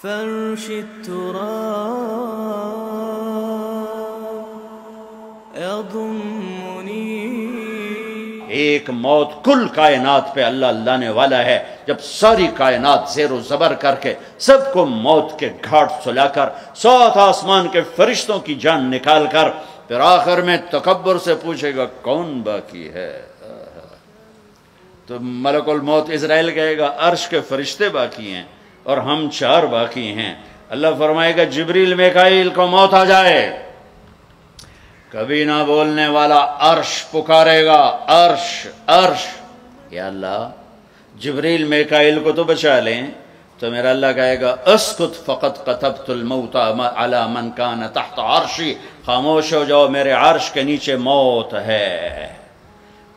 فرش التراب يضمني. ایک موت کل کائنات پہ اللہ لانے والا ہے، جب ساری کائنات زیر و زبر کر کے سب کو موت کے گھاٹ سلا کر 7 آسمان کے فرشتوں کی جان نکال کر پھر آخر میں تکبر سے پوچھے گا کون باقی ہے؟ تو ملک الموت اسرائیل کہے گا عرش کے فرشتے باقی ہیں اور ہم 4 باقی ہیں. اللہ فرمائے گا جبریل میکائیل کو موت آ جائے. کبھی نہ بولنے والا عرش پکارے گا، عرش عرش. یا اللہ جبریل میکائیل کو تو بچا لیں. تو میرا اللہ کہے گا اسکت فقط کتبت الموت علی من کان تحت عرشی. خاموش ہو جاؤ، میرے عرش کے نیچے موت ہے.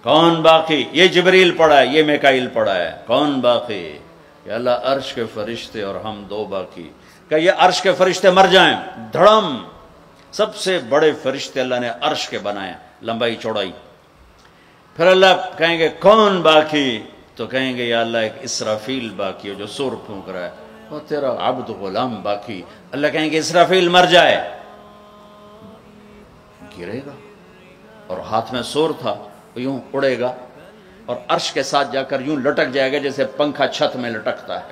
کون باقی؟ یہ جبریل پڑا ہے، یہ میکائیل پڑا ہے. کون باقی؟ یا اللہ عرش کے فرشتے اور ہم 2 باقی. کہ یہ عرش کے فرشتے مر جائیں دھڑم. سب سے بڑے فرشتے اللہ نے عرش کے بنائے، لمبائی چوڑائی. پھر اللہ کہیں گے کون باقی؟ تو کہیں گے یا اللہ ایک اسرافیل باقی ہے جو سور پھونک رہا ہے، اور تیرا عبد غلام باقی. اللہ کہیں گے اسرافیل مر جائے، گرے گا اور ہاتھ میں سور تھا، یوں اڑے گا اور عرش کے ساتھ جا کر یوں لٹک جائے گا جیسے پنکھا چھت میں لٹکتا ہے.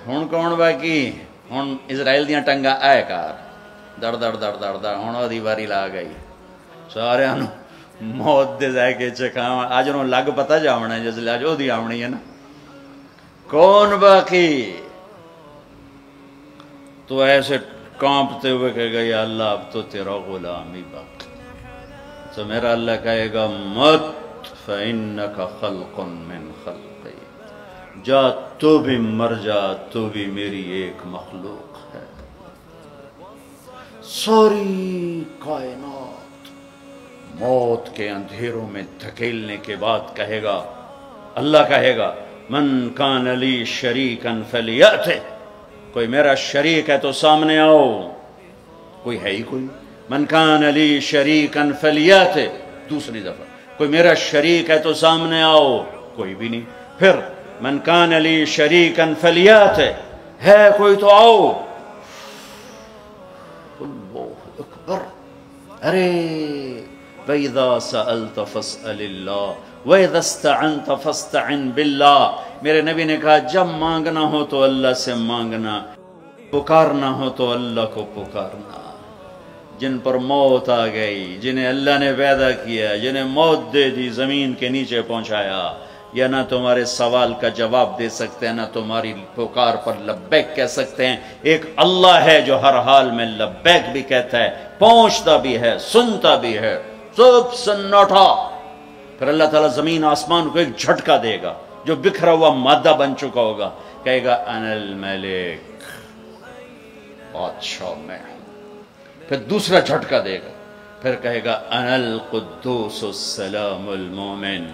ہن کون باقی؟ ہن اسرائیل دیاں ٹنگا آئے کار دڑ دڑ دڑ دڑ دڑ. ہن دی واری لا گئی سارے موت دے ذائقے چکھاواں. اج نوں لگ پتا جاونا ہے جس اج او دی آونی ہے نا. کون باقی؟ تو ایسے کانپتے ہوئے کہے گا یا اللہ اب تو تیرا غلام ہی باقی. تو میرا اللہ کہے گا مت فإنک خلق من خلقی. جا تو بھی مر جا، تو بھی میری ایک مخلوق ہے. ساری کائنات موت کے اندھیروں میں دھکیلنے کے بعد کہے گا، اللہ کہے گا من کان لی شریکا فلیأتہ. کوئی میرا شریک ہے تو سامنے آؤ. کوئی ہے ہی کوئی. من کان لی شریکا فلیأتہ. دوسری دفعہ کوئی میرا شریک ہے تو سامنے آؤ. کوئی بھی نہیں. پھر من کان لی شریکا فلیأتہ. ہے کوئی تو آؤ. اللہ اکبر. ارے وَإِذَا سَأَلْتَ فَاسْأَلِ اللَّهِ وَإِذَا اسْتَعَنْتَ فَاسْتَعِنْ بِاللَّهِ. میرے نبی نے کہا جب مانگنا ہو تو اللہ سے مانگنا، پکارنا ہو تو اللہ کو پکارنا. جن پر موت آ گئی، جنہیں اللہ نے پیدا کیا، جنہیں موت دے دی، زمین کے نیچے پہنچایا، یا نہ تمہارے سوال کا جواب دے سکتے ہیں، نہ تمہاری پکار پر لبیک کہہ سکتے ہیں. ایک اللہ ہے جو ہر حال میں لبیک بھی کہتا ہے، پہنچتا بھی ہے، سنتا بھی ہے. سب سناٹا. پھر اللہ تعالیٰ زمین آسمان کو ایک جھٹکا دے گا جو بکھرا ہوا مادہ بن چکا ہوگا. کہے گا انا الملک، بادشاہ میں. پھر دوسرا جھٹکا دے گا، پھر کہے گا انا القدوس السلام المومن،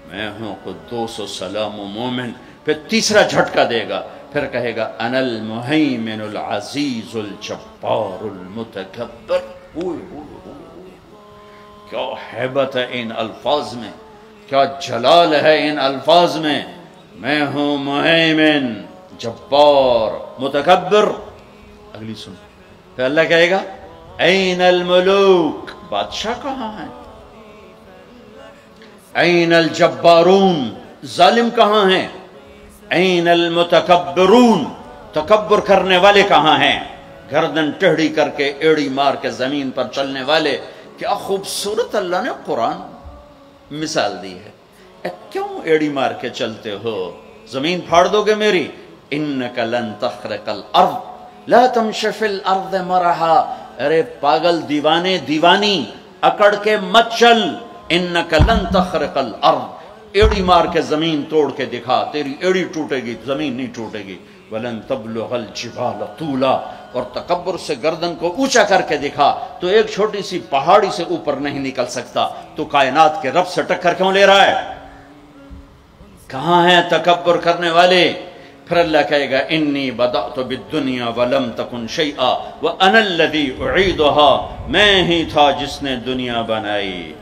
میں ہوں قدوس و سلام و مومن. پھر تیسرا جھٹکا دے گا، پھر کہے گا انا المہیمن العزیز الجبار المتکبر. کیا ہیبت ہے ان الفاظ میں، کیا جلال ہے ان الفاظ میں. میں ہوں مہیمن، جبار، متکبر. اگلی سن. پھر اللہ کہے گا این الملوک، بادشاہ کہاں ہیں؟ این الجبارون، ظالم کہاں ہیں؟ این المتکبرون، تکبر کرنے والے کہاں ہیں؟ گردن ٹیڑھی کر کے ایڑی مار کے زمین پر چلنے والے. کیا خوبصورت اللہ نے قرآن مثال دی ہے. کیوں ایڑی مار کے چلتے ہو؟ زمین پھاڑ دو گے میری. انک لن تخرق الارض لا تمشی فی الارض مرحا. ارے پاگل دیوانے دیوانی، اکڑ کے مت چل. انک لن تخرق الارض، ایڑی مار کے زمین توڑ کے دکھا، تیری ایڑی ٹوٹے گی، زمین نہیں ٹوٹے گی. ولن تبلغ الجبال طولا، اور تکبر سے گردن کو اونچا کر کے دکھا تو ایک چھوٹی سی پہاڑی سے اوپر نہیں نکل سکتا. تو کائنات کے رب سے ٹکر کیوں لے رہا ہے؟ کہاں ہیں تکبر کرنے والے؟ پھر اللہ کہے گا انی بدأت بالدنیا ولم تکن شیئا وانا الذی اعیدها. میں ہی تھا جس نے دنیا بنائی،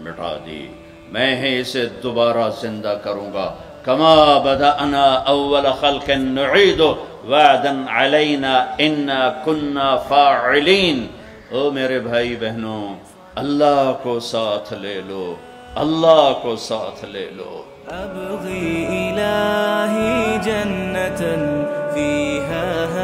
مٹا دی. میں ہی اسے دوبارہ زندہ کروں گا. کما بدأنا اول خلق نعید وعدا علینا انا کنا فاعلین۔ او میرے بھائی بہنوں، اللہ کو ساتھ لے لو، اللہ کو ساتھ لے لو۔ أبغي إلهي جنة فيها